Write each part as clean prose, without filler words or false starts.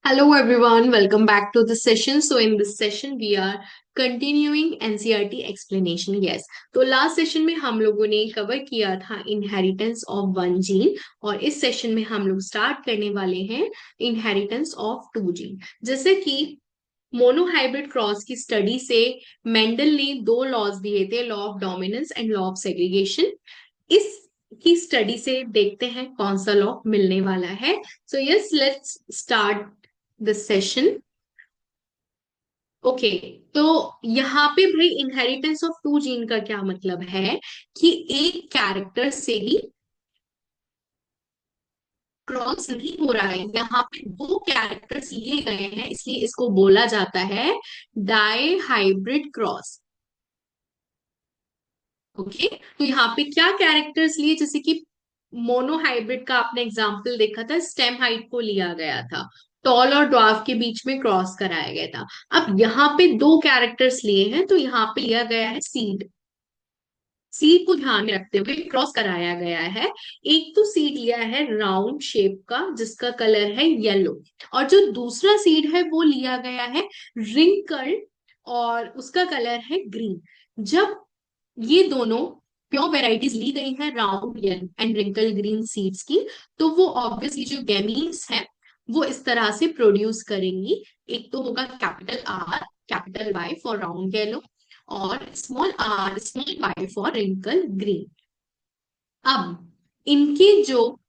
Hello everyone, welcome back to the session. So in this session we are continuing NCERT explanation. Yes, तो last session में हम लोगों ने cover किया था इनहेरिटेंस ऑफ वन जीन और इस सेशन में हम लोग स्टार्ट करने वाले हैं इनहेरिटेंस ऑफ टू जीन। जैसे कि मोनोहाइब्रिड क्रॉस की स्टडी से मेंडल ने दो लॉज दिए थे, law of dominance and law of segregation. इस की स्टडी से देखते हैं कौन सा लॉ मिलने वाला है। So yes, let's start this session. Okay, तो यहाँ पे भाई इनहेरिटेंस ऑफ टू जीन का क्या मतलब है कि एक कैरेक्टर से ही क्रॉस नहीं हो रहा है, यहाँ पे दो कैरेक्टर्स लिए गए हैं, इसलिए इसको बोला जाता है डाई हाइब्रिड क्रॉस। ओके, तो यहाँ पे क्या कैरेक्टर्स लिए, जैसे कि मोनोहाइब्रिड का आपने एग्जांपल देखा था, स्टेम हाइट को लिया गया था, टॉल और ड्वार्फ के बीच में क्रॉस कराया गया था। अब यहाँ पे दो कैरेक्टर्स लिए हैं, तो यहाँ पे लिया गया है सीड। सीड को ध्यान में रखते हुए क्रॉस कराया गया है। एक तो सीड लिया है राउंड शेप का जिसका कलर है येलो, और जो दूसरा सीड है वो लिया गया है रिंकल और उसका कलर है ग्रीन। जब ये दोनों प्योर वेराइटीज ली गई हैं round and wrinkle green seeds की, तो वो ऑब्वियसली जो गैमीन्स हैं वो इस तरह से प्रोड्यूस करेंगी। एक तो होगा capital R capital Y for round yellow और small R small Y for wrinkle green. अब इनकी जो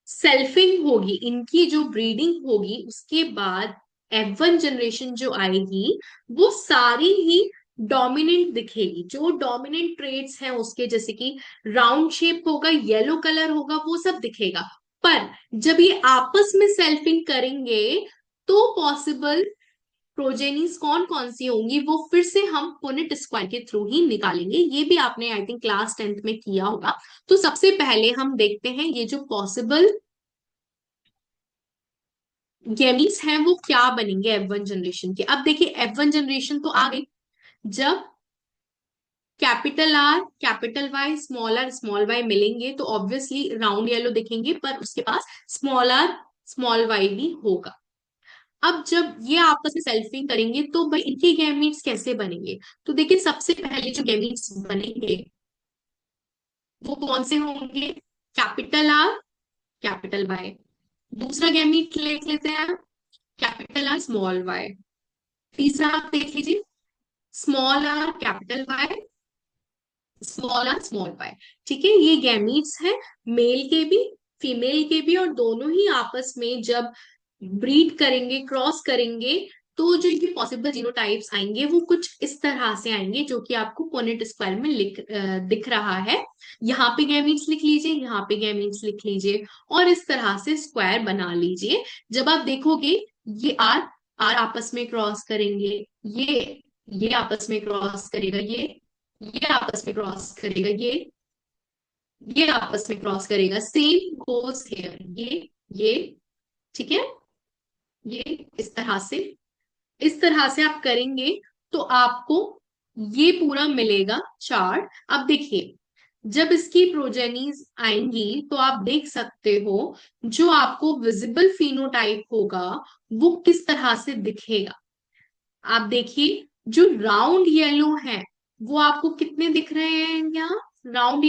सेल्फिंग होगी, इनकी जो ब्रीडिंग होगी, उसके बाद F1 जनरेशन जो आएगी वो सारी ही डोमिनेंट दिखेगी। जो डोमिनेंट ट्रेड्स हैं उसके, जैसे कि राउंड शेप होगा, येलो कलर होगा, वो सब दिखेगा। पर जब ये आपस में सेल्फिंग करेंगे तो पॉसिबल प्रोजेनीज कौन कौन सी होंगी वो फिर से हम पुनेट स्क्वायर के थ्रू ही निकालेंगे। ये भी आपने आई थिंक क्लास 10th में किया होगा। तो सबसे पहले हम देखते हैं ये जो पॉसिबल गेमीज हैं वो क्या बनेंगे F1 जनरेशन के। अब देखिए F1 जनरेशन तो आ गई जब capital R capital Y small Y मिलेंगे, तो ऑब्वियसली राउंड येलो दिखेंगे, पर उसके पास स्मॉल आर स्मॉल वाई भी होगा। अब जब ये आपस में सेल्फिंग करेंगे तो भाई इनके गैमीट्स कैसे बनेंगे। तो देखिए सबसे पहले जो गैमीट्स बनेंगे वो कौन से होंगे, कैपिटल आर कैपिटल वाई। दूसरा गैमीट लिख लेते हैं, कैपिटल आर स्मॉल वाई। तीसरा आप देख लीजिए, small R capital Y small R small Y. ठीक है, ये गैमीट्स हैं, मेल के भी फीमेल के भी, और दोनों ही आपस में जब ब्रीड करेंगे क्रॉस करेंगे तो जो इनके पॉसिबल जीनोटाइप्स आएंगे वो कुछ इस तरह से आएंगे, जो कि आपको पुनेट स्क्वायर में दिख रहा है। यहाँ पे गैमीट्स लिख लीजिए, यहाँ पे गैमीट्स लिख लीजिए, और इस तरह से स्क्वायर बना लीजिए। जब आप देखोगे ये आर आपस में क्रॉस करेंगे, ये आपस में क्रॉस करेगा, ये आपस में क्रॉस करेगा, ये आपस में क्रॉस करेगा, सेम गोस हेयर, ये ठीक है, ये इस तरह से आप करेंगे तो आपको ये पूरा मिलेगा चार्ट। अब देखिए जब इसकी प्रोजेनीज आएंगी तो आप देख सकते हो जो आपको विजिबल फिनोटाइप होगा वो किस तरह से दिखेगा। आप देखिए जो राउंड येलो है वो आपको कितने दिख रहे हैं यहाँ, राउंड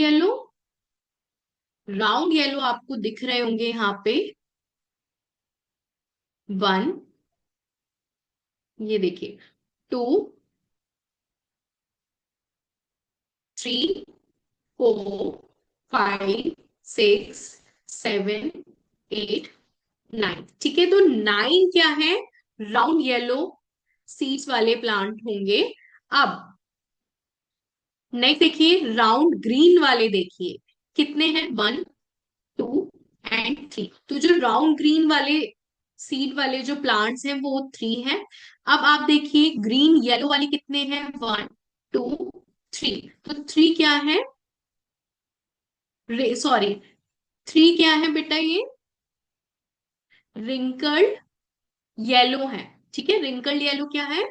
येलो आपको दिख रहे होंगे यहाँ पे 1, ये देखिए 2, 3, 4, 5, 6, 7, 8, 9। ठीक है, तो 9 क्या है, राउंड येलो सीड्स वाले प्लांट होंगे। अब नेक्स्ट देखिए राउंड ग्रीन वाले, देखिए कितने हैं, 1, 2 एंड 3। तो जो राउंड ग्रीन वाले सीड वाले जो प्लांट्स हैं वो 3 हैं। अब आप देखिए ग्रीन येलो वाले कितने हैं, 1, 2, 3। तो 3 क्या है, सॉरी 3 क्या है बेटा, ये रिंकल्ड येलो है। ठीक है, रिंकल्ड येलो क्या है,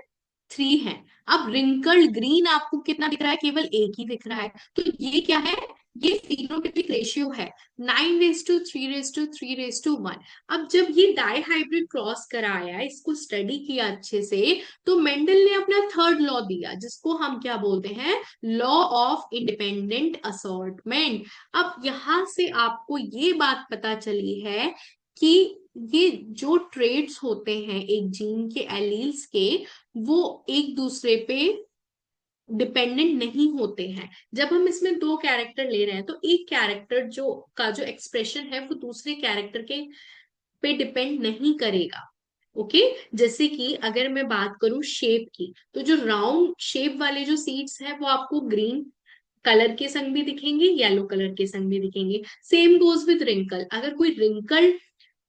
3 है। अब रिंकल्ड ग्रीन आपको कितना दिख रहा है, केवल एक ही दिख रहा है, तो ये क्या है, ये phenotypic रेशियो है 9:3:3:1। अब जब ये डाइहाइब्रिड क्रॉस कराया, इसको स्टडी किया अच्छे से, तो मेंडल ने अपना थर्ड लॉ दिया, जिसको हम क्या बोलते हैं, लॉ ऑफ इंडिपेंडेंट असॉर्टमेंट। अब यहां से आपको ये बात पता चली है कि ये जो ट्रेड्स होते हैं एक जीन के एलील्स के, वो एक दूसरे पे डिपेंडेंट नहीं होते हैं। जब हम इसमें दो कैरेक्टर ले रहे हैं तो एक कैरेक्टर जो एक्सप्रेशन है वो दूसरे कैरेक्टर के पे डिपेंड नहीं करेगा। ओके, जैसे कि अगर मैं बात करूं शेप की, तो जो राउंड शेप वाले जो सीड्स हैं वो आपको ग्रीन कलर के संग भी दिखेंगे, येलो कलर के संग भी दिखेंगे। सेम गोज विद रिंकल, अगर कोई रिंकल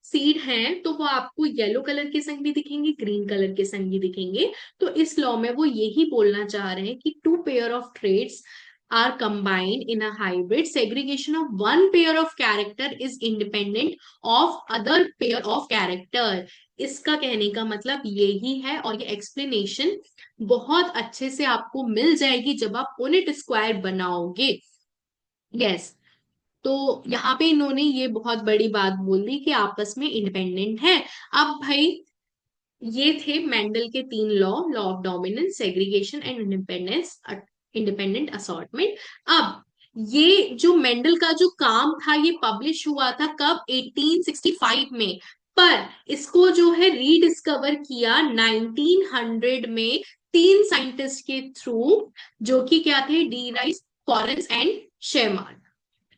सीड हैं तो वो आपको येलो कलर के संग भी दिखेंगे, ग्रीन कलर के संग भी दिखेंगे। तो इस लॉ में वो यही बोलना चाह रहे हैं कि two pair of traits are combined in a hybrid, segregation of one pair of character is independent of other pair of character। इसका कहने का मतलब यही है, और ये एक्सप्लेनेशन बहुत अच्छे से आपको मिल जाएगी जब आप यूनिट स्क्वायर बनाओगे। यस, तो यहाँ पे इन्होंने ये बहुत बड़ी बात बोल दी कि आपस में इंडिपेंडेंट है। अब भाई ये थे मेंडल के तीन law, law of dominance, segregation and independence, independent assortment. अब ये जो मेंडल का जो काम था ये पब्लिश हुआ था कब, 1865 में। पर इसको जो है रीडिस्कवर किया 1900 में तीन साइंटिस्ट के थ्रू, जो कि क्या थे, D rice, Correns and Sherman.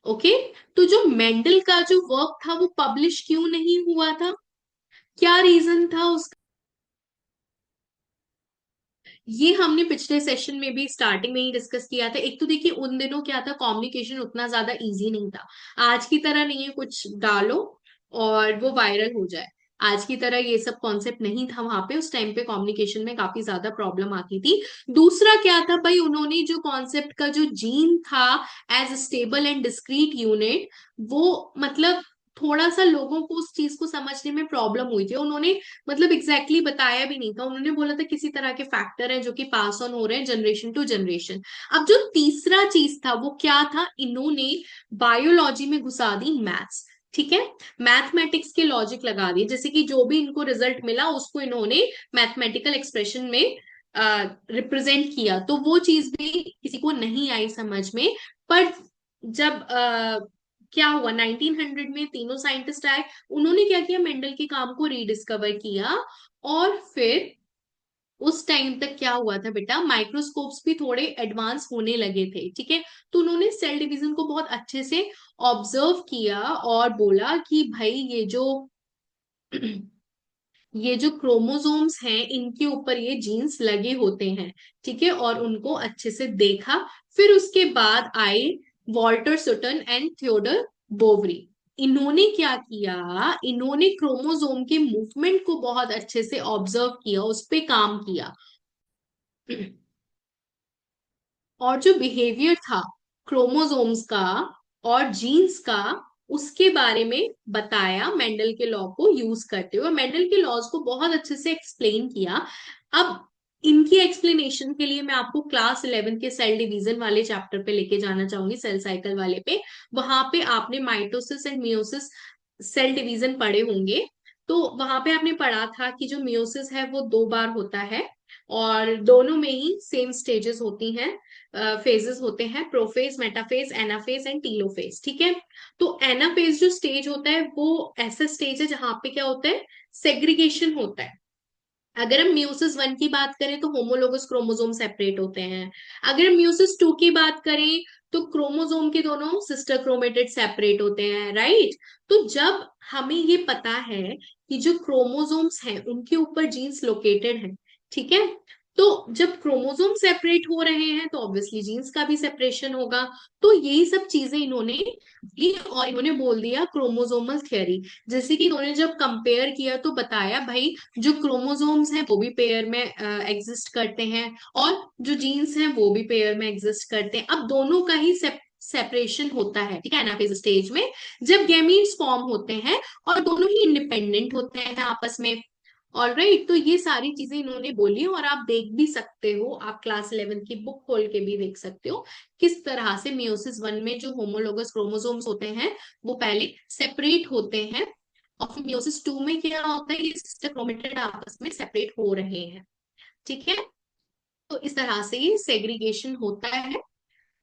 Okay, तो जो मेंडल का जो वर्क था वो पब्लिश क्यों नहीं हुआ था, क्या रीजन था उसका, ये हमने पिछले सेशन में भी स्टार्टिंग में ही डिस्कस किया था। एक तो देखिए उन दिनों क्या था, कम्युनिकेशन उतना ज्यादा इजी नहीं था। आज की तरह नहीं है कुछ डालो और वो वायरल हो जाए, आज की तरह ये सब कॉन्सेप्ट नहीं था वहां पे। उस टाइम पे कम्युनिकेशन में काफी ज्यादा प्रॉब्लम आती थी। दूसरा क्या था भाई, उन्होंने जो कॉन्सेप्ट का जो जीन था as stable and discrete unit, वो मतलब थोड़ा सा लोगों को उस चीज को समझने में प्रॉब्लम हुई थी। उन्होंने मतलब एग्जैक्टली बताया भी नहीं था, उन्होंने बोला था किसी तरह के फैक्टर है जो कि पास ऑन हो रहे हैं जनरेशन टू जनरेशन। अब जो तीसरा चीज था वो क्या था, इन्होंने बायोलॉजी में घुसा दी मैथ्स। ठीक है, मैथमेटिक्स के लॉजिक लगा दिए, जैसे कि जो भी इनको रिजल्ट मिला उसको इन्होंने मैथमेटिकल एक्सप्रेशन में रिप्रेजेंट किया। तो वो चीज भी किसी को नहीं आई समझ में। पर जब क्या हुआ, 1900 में तीनों साइंटिस्ट आए, उन्होंने क्या किया, मेंडल के काम को रीडिस्कवर किया। और फिर उस टाइम तक क्या हुआ था बेटा, माइक्रोस्कोप्स भी थोड़े एडवांस होने लगे थे। ठीक है, तो उन्होंने सेल डिवीजन को बहुत अच्छे से ऑब्जर्व किया और बोला कि भाई ये जो क्रोमोसोम्स हैं इनके ऊपर ये जीन्स लगे होते हैं। ठीक है, और उनको अच्छे से देखा। फिर उसके बाद आए Walter Sutton and Theodor Boveri. इन्होंने क्या किया, इन्होंने क्रोमोसोम के मूवमेंट को बहुत अच्छे से ऑब्जर्व किया, उस पे काम किया। और जो बिहेवियर था क्रोमोसोम्स का और जीन्स का, उसके बारे में बताया मेंडल के लॉ को यूज करते हुए। मेंडल के लॉज को बहुत अच्छे से एक्सप्लेन किया। अब इनकी एक्सप्लेनेशन के लिए मैं आपको क्लास 11 के सेल डिवीजन वाले चैप्टर पे लेके जाना चाहूंगी, सेल साइकिल वाले पे। वहां पे आपने mitosis and meiosis cell division पढ़े होंगे। तो वहां पे आपने पढ़ा था कि जो मियोसिस है वो दो बार होता है, और दोनों में ही सेम स्टेजेस होती हैं, फेजेस होते हैं, prophase, metaphase, anaphase and telophase. ठीक है, तो एनाफेज जो स्टेज होता है वो ऐसा स्टेज है जहां पे क्या होता है, सेग्रीगेशन होता है। अगर हम म्यूसिस वन की बात करें तो होमोलोगस क्रोमोसोम सेपरेट होते हैं। अगर हम म्यूसिस टू की बात करें तो क्रोमोसोम के दोनों सिस्टर क्रोमेटिड सेपरेट होते हैं, राइट। तो जब हमें ये पता है कि जो क्रोमोसोम्स हैं उनके ऊपर जीन्स लोकेटेड हैं, ठीक है, तो जब क्रोमोसोम सेपरेट हो रहे हैं तो ऑब्वियसली जीन्स का भी सेपरेशन होगा। तो यही सब चीजें इन्होंने दी और इन्होंने बोल दिया क्रोमोसोमल थ्योरी। जैसे कि इन्होंने जब कंपेयर किया तो बताया भाई जो क्रोमोसोम्स हैं वो भी पेयर में एग्जिस्ट करते हैं, और जो जीन्स हैं वो भी पेयर में एग्जिस्ट करते हैं। अब दोनों का ही सेपरेशन होता है, ठीक है, एनाफेज स्टेज में, जब गैमीट्स फॉर्म होते हैं और दोनों ही इंडिपेंडेंट होते हैं आपस में। ऑलराइट, तो ये सारी चीजें इन्होंने बोली और आप देख भी सकते हो, आप क्लास 11 की बुक खोल के भी देख सकते हो किस तरह से मियोसिस वन में जो होमोलोगस क्रोमोसोम्स होते हैं वो पहले सेपरेट होते हैं, और फिर मियोसिस टू में क्या होता है, ये सिस्टर क्रोमेटिड आपस में सेपरेट हो रहे हैं। ठीक है, तो इस तरह से ये सेग्रीगेशन होता है,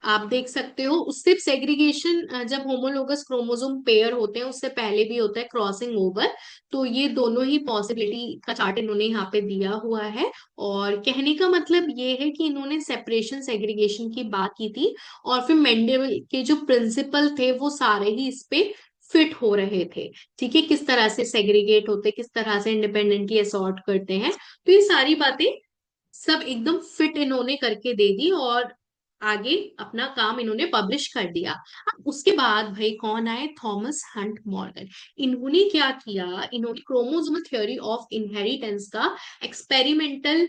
आप देख सकते हो। उससे सेग्रीगेशन जब होमोलोगस क्रोमोसोम पेयर होते हैं उससे पहले भी होता है क्रॉसिंग ओवर। तो ये दोनों ही पॉसिबिलिटी का चार्ट इन्होंने यहाँ पे दिया हुआ है। और कहने का मतलब ये है कि इन्होंने सेपरेशन सेग्रीगेशन की बात की थी, और फिर मेंडल के जो प्रिंसिपल थे वो सारे ही इस पे फिट हो रहे थे। ठीक है, किस तरह से सेग्रीगेट होते, किस तरह से इंडिपेंडेंटली असॉर्ट करते हैं, तो ये सारी बातें सब एकदम फिट इन्होंने करके दे दी, और आगे अपना काम इन्होंने पब्लिश कर दिया। अब उसके बाद भाई कौन आए, थॉमस हंट मॉर्गन। इन्होंने क्या किया, इन्होंने क्रोमोसोमल थ्योरी ऑफ इनहेरिटेंस का एक्सपेरिमेंटल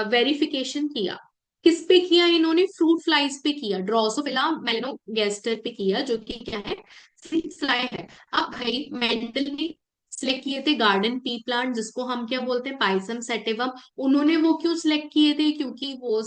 वेरिफिकेशन किया। किस पे किया इन्होंने, फ्रूट फ्लाइज पे किया, ड्रोसोफिला मेलनोगेस्टर पे किया, जो कि क्या है, फ्रूट फ्लाई है। अब भाई मेंडल ने सिलेक्ट किए थे गार्डन पी प्लांट, जिसको हम क्या बोलते हैं, पाइसम सेटिवम। उन्होंने वो क्यों सिलेक्ट किए थे, क्योंकि वो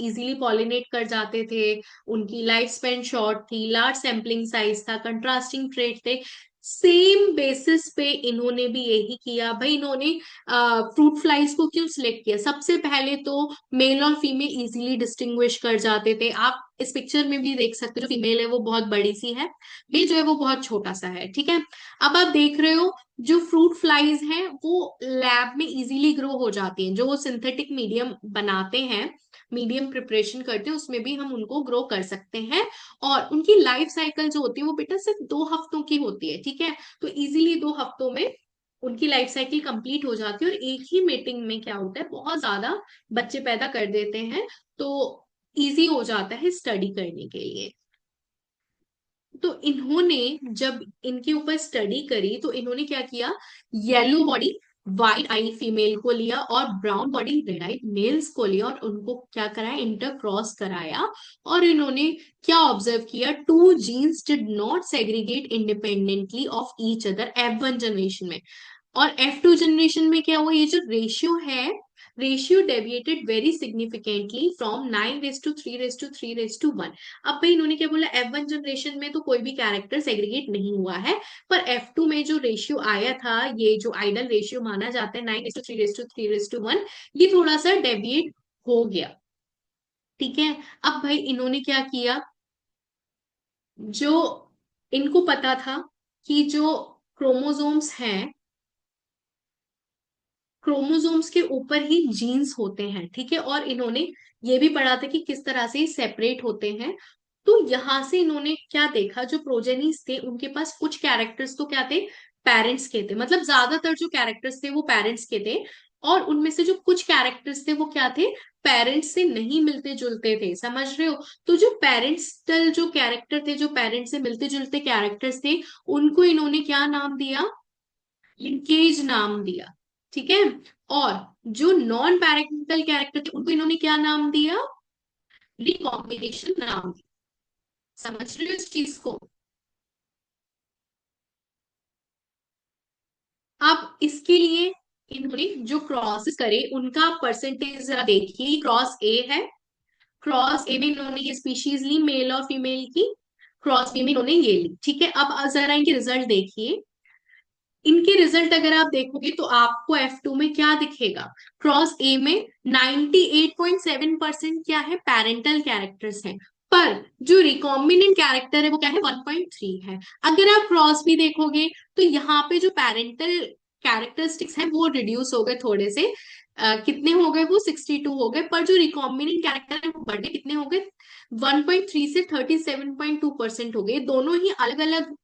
इजीली पॉलिनेट कर जाते थे, उनकी लाइफ स्पेन शॉर्ट थी, लार्ज सैम्पलिंग साइज था, कंट्रास्टिंग ट्रेट थे। सेम बेसिस पे इन्होंने भी यही किया भाई। इन्होंने फ्रूट फ्लाइज को क्यों सिलेक्ट किया, सबसे पहले तो मेल और फीमेल इजीली डिस्टिंग्विश कर जाते थे। आप इस पिक्चर में भी देख सकते हो, जो फीमेल है वो बहुत बड़ी सी है, मेल जो है वो बहुत छोटा सा है। ठीक है, अब आप देख रहे हो जो फ्रूट फ्लाइज हैं वो लैब में इजीली ग्रो हो जाती हैं, जो वो सिंथेटिक मीडियम बनाते हैं, मीडियम प्रिपरेशन करते हैं, उसमें भी हम उनको ग्रो कर सकते हैं। और उनकी लाइफ साइकिल जो होती है वो बेटा सिर्फ 2 हफ्तों की होती है। ठीक है, तो इजीली 2 हफ्तों में उनकी लाइफ साइकिल कंप्लीट हो जाती है, और एक ही मीटिंग में क्या होता है, बहुत ज्यादा बच्चे पैदा कर देते हैं, तो इजी हो जाता है स्टडी करने के लिए। तो इन्होंने जब इनके ऊपर स्टडी करी तो इन्होंने क्या किया, येलो बॉडी व्हाइट आई फीमेल को लिया और ब्राउन बॉडी रेड आई मेल्स को लिया, और उनको क्या कराया, इंटर क्रॉस कराया। और इन्होंने क्या ऑब्जर्व किया, two genes did not segregate independently of each other F1 generation में। और F2 जनरेशन में क्या हुआ, ये जो रेशियो है, ratio deviated very significantly from 9:3:3:1। अब भाई इन्होंने क्या बोला, F1 जनरेशन में तो कोई भी कैरेक्टर सेग्रीगेट नहीं हुआ है, पर F2 में जो रेशियो आया था, ये जो आइडल रेशियो माना जाता है 9:3:3:1, ये थोड़ा सा डेविएट हो गया। ठीक है, अब भाई इन्होंने क्या किया, जो इनको पता था कि जो क्रोमोसोम्स हैं, क्रोमोसोम्स के ऊपर ही जीन्स होते हैं। ठीक है, और इन्होंने ये भी पढ़ा था कि किस तरह से सेपरेट होते हैं। तो यहां से इन्होंने क्या देखा, जो प्रोजेनीज थे उनके पास कुछ कैरेक्टर्स तो क्या थे, पेरेंट्स के थे, मतलब ज्यादातर जो कैरेक्टर्स थे वो पेरेंट्स के थे, और उनमें से जो कुछ कैरेक्टर्स थे वो क्या थे, पेरेंट्स से नहीं मिलते जुलते थे। समझ रहे हो, तो जो पेरेंट्सटल जो कैरेक्टर थे, जो पेरेंट्स से मिलते जुलते कैरेक्टर्स थे, उनको इन्होंने क्या नाम दिया, लिंकेज नाम दिया। ठीक है, और जो नॉन पैरेंटल कैरेक्टर थे उनको इन्होंने क्या नाम दिया, रिकॉम्बिनेशन नाम दिया। समझ रहे हो इस चीज को। अब इसके लिए इन्होंने जो क्रॉस करे उनका परसेंटेज जरा देखिए, क्रॉस ए है, क्रॉस ए में इन्होंने ये स्पीशीज ली, मेल और फीमेल की, क्रॉस बी में इन्होंने ये ली। ठीक है, अब जरा इनके रिजल्ट देखिए। इनके रिजल्ट अगर आप देखोगे तो आपको F2 में क्या दिखेगा, क्रॉस ए में 98.7% क्या है, पेरेंटल कैरेक्टर्स हैं, पर जो रिकॉम्बिनेंट कैरेक्टर है वो क्या है, 1.3 है। अगर आप क्रॉस भी देखोगे तो यहाँ पे जो पेरेंटल कैरेक्टरिस्टिक्स हैं वो रिड्यूस हो गए थोड़े से, कितने हो गए, वो 62 हो गए, पर जो रिकॉम्बिनेंट कैरेक्टर है वो बढ़े, कितने हो गए, 1.3 से 37.2% हो गए। दोनों ही अलग अलग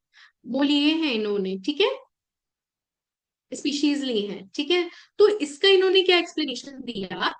वो लिए हैं इन्होंने। ठीक है, स्पीशीज ली हैं। ठीक है, तो इसका इन्होंने क्या एक्सप्लेनेशन दिया,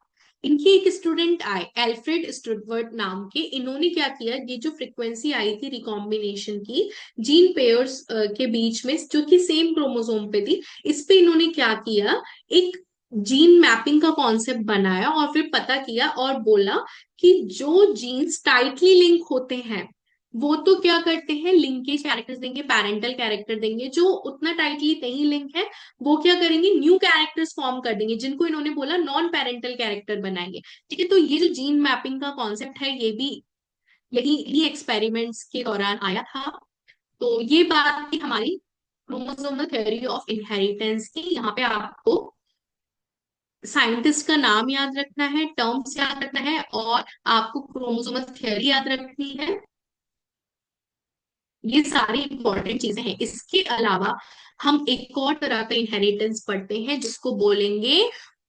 इनके एक स्टूडेंट आए एल्फ्रेड स्टुडवर्ट नाम के, इन्होंने क्या किया, ये जो फ्रीक्वेंसी आई थी रिकॉम्बिनेशन की जीन पेयर्स के बीच में जो कि सेम क्रोमोसोम पे थी, इस पे इन्होंने क्या किया, एक जीन मैपिंग का कॉन्सेप्ट बनाया, और फिर पता किया और बोला कि जो जीन्स टाइटली लिंक होते हैं वो तो क्या करते हैं, लिंकेज कैरेक्टर्स देंगे, पैरेंटल कैरेक्टर देंगे, जो उतना टाइटली नहीं लिंक है वो क्या करेंगे, न्यू कैरेक्टर्स फॉर्म कर देंगे, जिनको इन्होंने बोला नॉन पेरेंटल कैरेक्टर बनाएंगे। ठीक है, तो ये जो जीन मैपिंग का कॉन्सेप्ट है ये भी यही एक्सपेरिमेंट्स के दौरान आया था। तो ये बात थी हमारी क्रोमोसोमल थ्योरी ऑफ इनहेरिटेंस की। यहाँ पे आपको साइंटिस्ट का नाम याद रखना है, टर्म्स याद रखना है, और आपको क्रोमोसोमल थ्योरी याद रखनी है। ये सारी इंपॉर्टेंट चीजें हैं। इसके अलावा हम एक और तरह का इनहेरिटेंस पढ़ते हैं जिसको बोलेंगे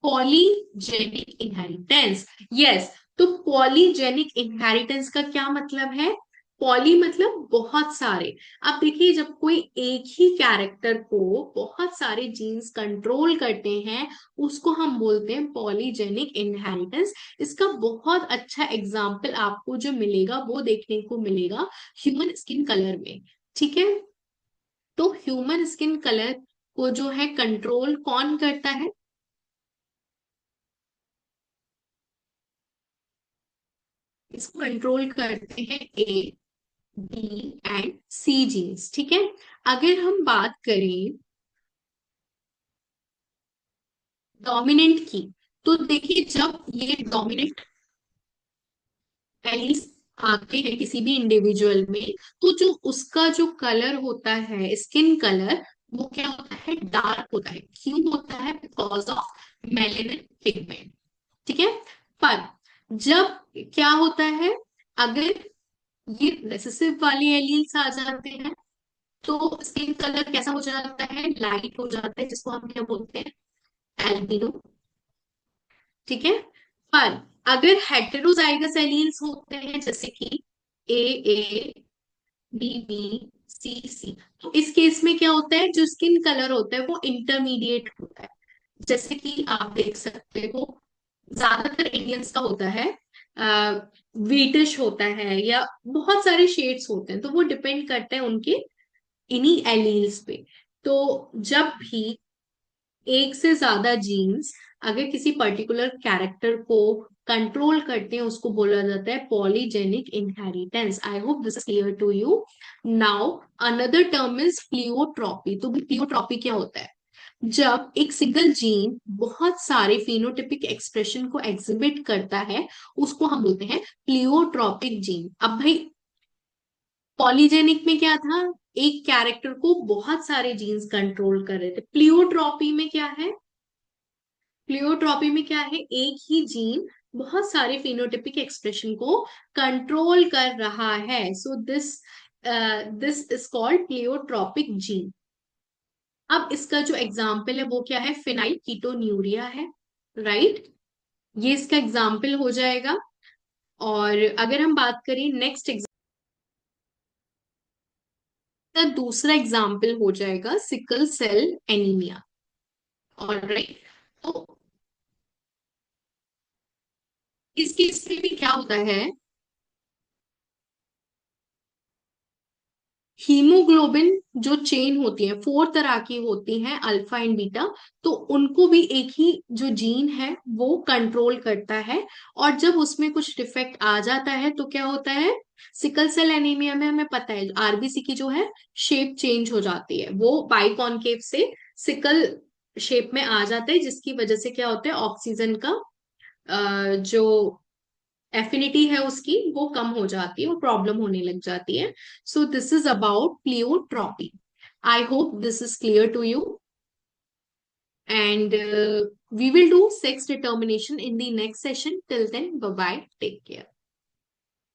पॉलीजेनिक इनहेरिटेंस। यस, तो पॉलीजेनिक इनहेरिटेंस का क्या मतलब है? पॉली मतलब बहुत सारे। अब देखिए, जब कोई एक ही कैरेक्टर को बहुत सारे जीन्स कंट्रोल करते हैं उसको हम बोलते हैं पॉलीजेनिक इनहेरिटेंस। इसका बहुत अच्छा एग्जाम्पल आपको जो मिलेगा वो देखने को मिलेगा ह्यूमन स्किन कलर में। ठीक है, तो ह्यूमन स्किन कलर को जो है कंट्रोल कौन करता है? इसको कंट्रोल करते हैं ए, बी एंड सी जीन्स। ठीक है, अगर हम बात करें डोमिनेंट की, तो देखिए जब ये डोमिनेंट एलिस आते हैं किसी भी इंडिविजुअल में, तो जो उसका जो कलर होता है स्किन कलर, वो क्या होता है, डार्क होता है। क्यों होता है? Because of melanin pigment. ठीक है, पर जब क्या होता है, अगर ये रिसेसिव वाले एलील्स आ जाते हैं तो स्किन कलर कैसा हो जाता है, लाइट हो जाता है, जिसको हम क्या बोलते हैं, एल्बिनो। ठीक है, पर अगर हेटेरोजाइगस एलील्स होते हैं जैसे कि ए, बी बी, सी सी, तो इस केस में क्या होता है, जो स्किन कलर होता है वो इंटरमीडिएट होता है। जैसे कि आप देख सकते हो ज्यादातर इंडियंस का होता है व्हीटिश होता है, या बहुत सारे शेड्स होते हैं, तो वो डिपेंड करता है उनके इन्हीं एलील्स पे। तो जब भी एक से ज्यादा जीन्स अगर किसी पर्टिकुलर कैरेक्टर को कंट्रोल करते हैं उसको बोला जाता है polygenic inheritance. I hope this is clear to you. Now another term is pleiotropy. तो प्लियोट्रॉपी क्या होता है? जब एक सिंगल जीन बहुत सारे फिनोटिपिक एक्सप्रेशन को एग्जिबिट करता है उसको हम बोलते हैं प्लियोट्रॉपिक जीन। अब भाई पॉलीजेनिक में क्या था, एक कैरेक्टर को बहुत सारे जीन्स कंट्रोल कर रहे थे। प्लियोट्रॉपी में क्या है? प्लियोट्रॉपी में क्या है, एक ही जीन बहुत सारे फिनोटिपिक एक्सप्रेशन को कंट्रोल कर रहा है। So this is called pleiotropic gene. अब इसका जो एग्जाम्पल है वो क्या है, फिनाइल कीटोन्यूरिया है, राइट? ये इसका एग्जाम्पल हो जाएगा। और अगर हम बात करें नेक्स्ट का दूसरा एग्जाम्पल हो जाएगा सिकल सेल एनीमिया। ऑलराइट, तो इस केस में भी क्या होता है, हीमोग्लोबिन जो चेन होती है 4 तरह की होती हैं, अल्फा एंड बीटा, तो उनको भी एक ही जो जीन है वो कंट्रोल करता है। और जब उसमें कुछ डिफेक्ट आ जाता है तो क्या होता है, सिकल सेल एनीमिया में हमें पता है आरबीसी की जो है शेप चेंज हो जाती है, वो बाइकॉनकेव से सिकल शेप में आ जाता है, जिसकी वजह से क्या होता है, ऑक्सीजन का जो एफिनिटी है उसकी वो कम हो जाती है, वो प्रॉब्लम होने लग जाती है। So this is about pleiotropy. I hope this is clear to you, and we will do sex determination in the next session. Till then, bye bye, take care.